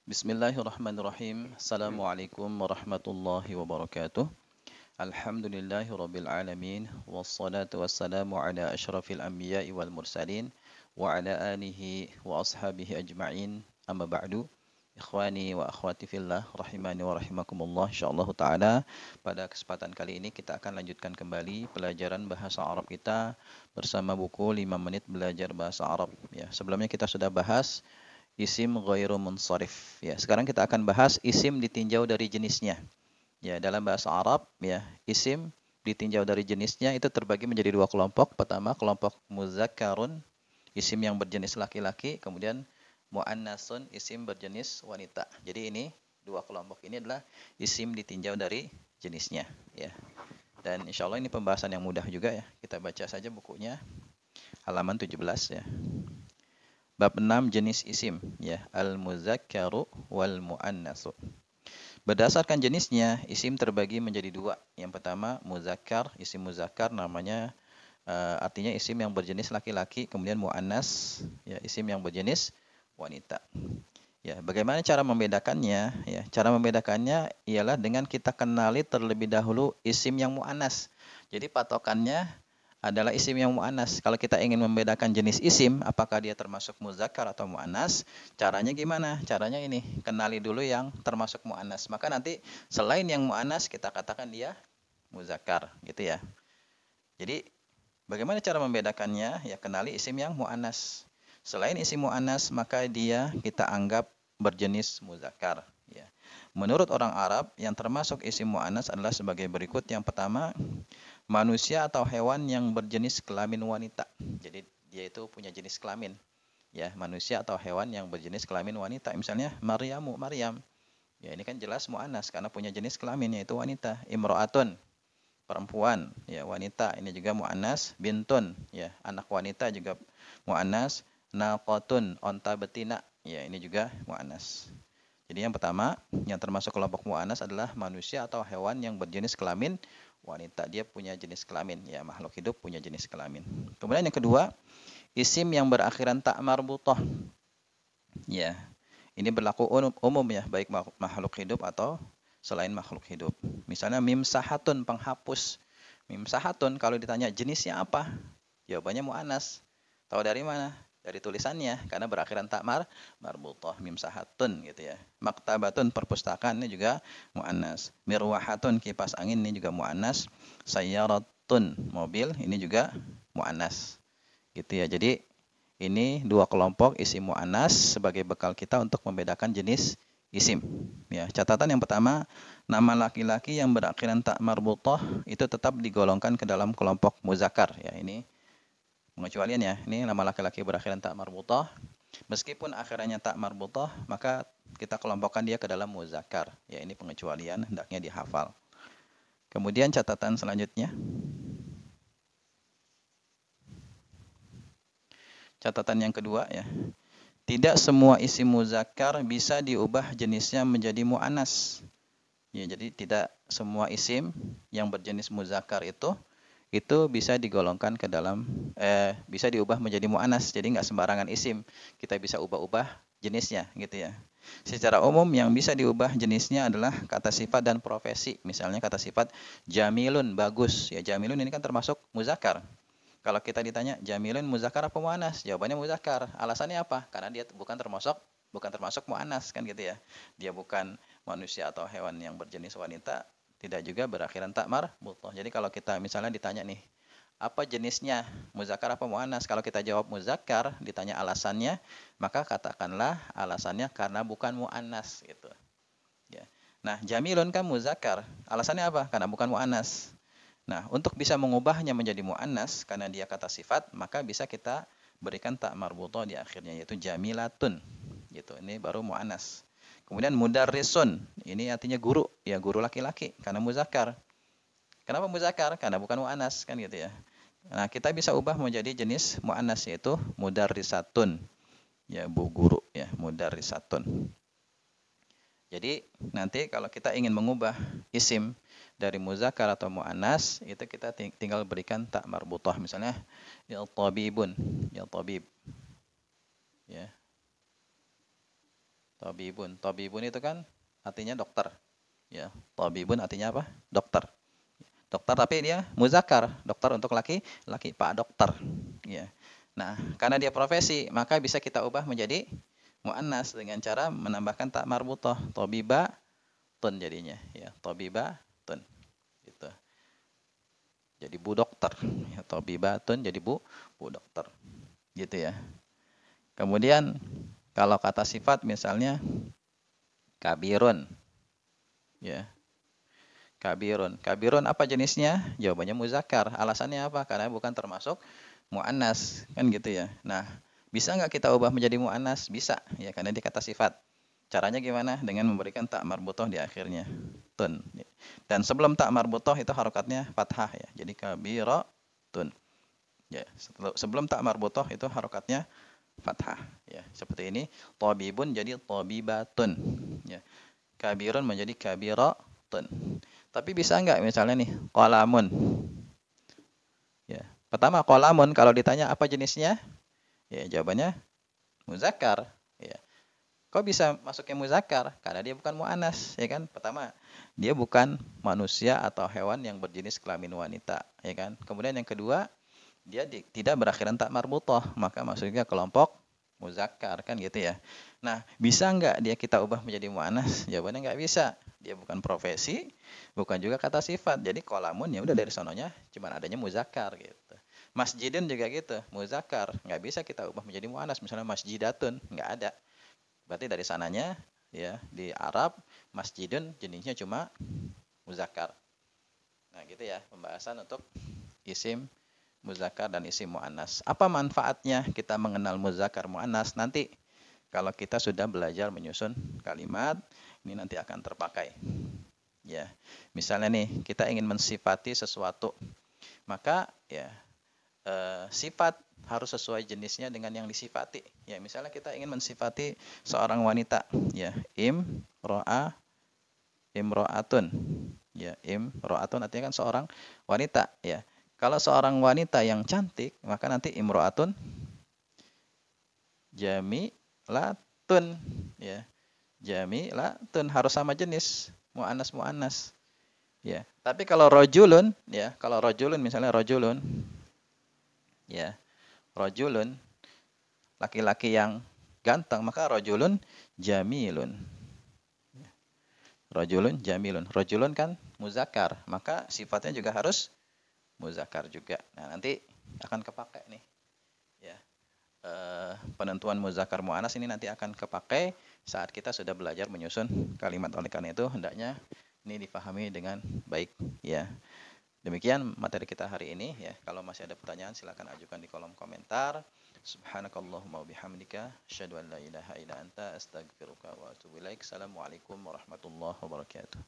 Bismillahirrahmanirrahim. Assalamualaikum warahmatullahi wabarakatuh. Alhamdulillahi rabbil alamin. Wassalatu wassalamu ala ashrafil anbiya'i wal mursalin. Wa ala alihi wa ashabihi ajma'in. Amma ba'du. Ikhwani wa akhwati fillah. Rahimani wa rahimakumullah. InsyaAllah ta'ala. Pada kesempatan kali ini kita akan lanjutkan kembali pelajaran bahasa Arab kita bersama buku 5 menit belajar bahasa Arab. Ya, sebelumnya kita sudah bahas isim ghairu munsharif. Ya, sekarang kita akan bahas isim ditinjau dari jenisnya. Ya, dalam bahasa Arab, ya, isim ditinjau dari jenisnya itu terbagi menjadi dua kelompok. Pertama, kelompok muzakkarun, isim yang berjenis laki-laki, kemudian muannasun, isim berjenis wanita. Jadi ini dua kelompok ini adalah isim ditinjau dari jenisnya, ya. Dan insya Allah ini pembahasan yang mudah juga ya. Kita baca saja bukunya halaman 17 ya. Bab 6 jenis isim ya, al-muzakkaru wal muannasu. Berdasarkan jenisnya, isim terbagi menjadi dua. Yang pertama muzakkar, isim muzakkar namanya artinya isim yang berjenis laki-laki, kemudian muannas ya, isim yang berjenis wanita. Ya, bagaimana cara membedakannya? Ya, cara membedakannya ialah dengan kita kenali terlebih dahulu isim yang muannas. Jadi patokannya adalah isim yang mu'annas. Kalau kita ingin membedakan jenis isim, apakah dia termasuk muzakkar atau mu'annas, caranya gimana? Caranya ini, kenali dulu yang termasuk mu'annas. Maka nanti selain yang mu'annas, kita katakan dia muzakkar, gitu ya. Jadi, bagaimana cara membedakannya? Ya, kenali isim yang mu'annas. Selain isim mu'annas, maka dia kita anggap berjenis muzakkar. Ya. Menurut orang Arab, yang termasuk isim mu'annas adalah sebagai berikut. Yang pertama, manusia atau hewan yang berjenis kelamin wanita. Jadi dia itu punya jenis kelamin. Ya, manusia atau hewan yang berjenis kelamin wanita. Misalnya Maryamu, Maryam. Ya, ini kan jelas mu'annas karena punya jenis kelamin yaitu wanita. Imro'atun, perempuan, ya wanita. Ini juga mu'annas. Bintun, ya anak wanita juga mu'annas. Naqatun, onta betina. Ya, ini juga mu'annas. Jadi yang pertama, yang termasuk kelompok mu'annas adalah manusia atau hewan yang berjenis kelamin wanita. Dia punya jenis kelamin, ya makhluk hidup punya jenis kelamin. Kemudian yang kedua, isim yang berakhiran ta marbutah. Ya, ini berlaku umum ya, baik makhluk hidup atau selain makhluk hidup. Misalnya mimsahatun, penghapus. Mimsahatun kalau ditanya jenisnya apa? Jawabannya mu'annas. Tahu dari mana? Dari tulisannya, karena berakhiran tak marbutah, mimsahatun gitu ya. Maktabatun, perpustakaan ini juga mu'annas. Mirwahatun, kipas angin ini juga mu'annas. Sayyaratun, mobil ini juga mu'annas. Gitu ya. Jadi ini dua kelompok isim mu'annas sebagai bekal kita untuk membedakan jenis isim. Ya, catatan yang pertama, nama laki-laki yang berakhiran tak marbutah itu tetap digolongkan ke dalam kelompok muzakkar. Ya, ini pengecualian ya. Ini nama laki-laki berakhiran tak marbutah. Meskipun akhirannya tak marbutah, maka kita kelompokkan dia ke dalam muzakkar. Ya, ini pengecualian, hendaknya dihafal. Kemudian catatan selanjutnya. Catatan yang kedua ya. Tidak semua isim muzakkar bisa diubah jenisnya menjadi mu'annas. Ya, jadi tidak semua isim yang berjenis muzakkar itu bisa digolongkan ke dalam bisa diubah menjadi mu'annas. Jadi nggak sembarangan isim kita bisa ubah-ubah jenisnya gitu ya. Secara umum yang bisa diubah jenisnya adalah kata sifat dan profesi. Misalnya kata sifat jamilun, bagus. Ya, jamilun ini kan termasuk muzakkar. Kalau kita ditanya jamilun muzakkar apa mu'annas? Jawabannya muzakkar. Alasannya apa? Karena dia bukan termasuk mu'annas kan gitu ya. Dia bukan manusia atau hewan yang berjenis wanita, tidak juga berakhiran tak marbutah. Jadi kalau kita misalnya ditanya nih, apa jenisnya? Muzakkar apa mu'annas? Kalau kita jawab muzakkar, ditanya alasannya, maka katakanlah alasannya karena bukan mu'annas gitu. Ya. Nah, jamilun kan muzakkar. Alasannya apa? Karena bukan mu'annas. Nah, untuk bisa mengubahnya menjadi mu'annas karena dia kata sifat, maka bisa kita berikan tak marbutah di akhirnya yaitu jamilatun. Gitu. Ini baru mu'annas. Kemudian mudarrisun, ini artinya guru, ya guru laki-laki karena muzakkar. Kenapa muzakkar? Karena bukan mu'annas kan gitu ya. Nah, kita bisa ubah menjadi jenis mu'annas yaitu mudarrisatun. Ya, bu guru ya, mudarrisatun. Jadi nanti kalau kita ingin mengubah isim dari muzakkar atau mu'annas, itu kita tinggal berikan tak marbutah. Misalnya ya tabibun, ya tabib. Ya. Tabibun. Tabibun itu kan artinya dokter. Ya, tabibun artinya apa? Dokter. Dokter tapi dia muzakkar, dokter untuk laki-laki, Pak Dokter. Ya. Nah, karena dia profesi, maka bisa kita ubah menjadi muannas dengan cara menambahkan tak marbutah, tabibatun jadinya, ya, tabibatun. Gitu. Jadi bu dokter, ya, tabibatun jadi bu dokter. Gitu ya. Kemudian kalau kata sifat misalnya kabirun, ya. Kabirun. Kabirun apa jenisnya? Jawabannya muzakkar. Alasannya apa? Karena bukan termasuk muannas, kan gitu ya. Nah, bisa nggak kita ubah menjadi muannas? Bisa, ya karena dia kata sifat. Caranya gimana? Dengan memberikan tak marbutoh di akhirnya. Tun. Dan sebelum tak marbutoh itu harokatnya fathah ya. Jadi kabiratun. Ya, sebelum tak marbutoh itu harokatnya fathah ya. Seperti ini, tabibun jadi tabibatun. Ya. Kabirun menjadi kabiratun. Tapi bisa nggak misalnya nih, qalamun. Ya. Pertama qalamun kalau ditanya apa jenisnya? Ya, jawabannya muzakkar. Ya. Kok bisa masuknya muzakkar? Karena dia bukan muannas, ya kan? Pertama, dia bukan manusia atau hewan yang berjenis kelamin wanita, ya kan? Kemudian yang kedua, dia tidak berakhiran tak marbutah, maka masuknya kelompok muzakkar, kan gitu ya. Nah, bisa nggak dia kita ubah menjadi muannas? Jawabannya nggak bisa. Dia bukan profesi, bukan juga kata sifat. Jadi qalamun ya udah dari sononya cuman adanya muzakkar gitu. Masjidin juga gitu, muzakkar. Nggak bisa kita ubah menjadi muannas. Misalnya masjidatun, nggak ada. Berarti dari sananya ya di Arab masjidun jenisnya cuma muzakkar. Nah, gitu ya pembahasan untuk isim muzakkar dan isim muannas. Apa manfaatnya kita mengenal muzakkar muannas? Nanti kalau kita sudah belajar menyusun kalimat, ini nanti akan terpakai. Ya. Misalnya nih, kita ingin mensifati sesuatu, maka ya sifat harus sesuai jenisnya dengan yang disifati. Ya, misalnya kita ingin mensifati seorang wanita, ya, imro'atun. Ya, imro'atun artinya kan seorang wanita, ya. Kalau seorang wanita yang cantik, maka nanti imro'atun jamilatun, ya. Jamilatun harus sama jenis, muannas. Ya. Tapi kalau rojulun, ya, kalau rojulun misalnya rojulun, ya, rojulun laki-laki yang ganteng, maka rojulun jamilun. Rojulun jamilun. Rojulun kan muzakkar, maka sifatnya juga harus muzakkar juga. Nah, nanti akan kepakai nih. Ya. Penentuan muzakkar muannas ini nanti akan kepakai saat kita sudah belajar menyusun kalimat. Oleh karena itu, hendaknya ini dipahami dengan baik, ya. Demikian materi kita hari ini ya. Kalau masih ada pertanyaan silakan ajukan di kolom komentar. Subhanakallahumma wabihamdika asyhadu an la ilaha illa anta astaghfiruka wa atubu ilaik. Assalamualaikum warahmatullahi wabarakatuh.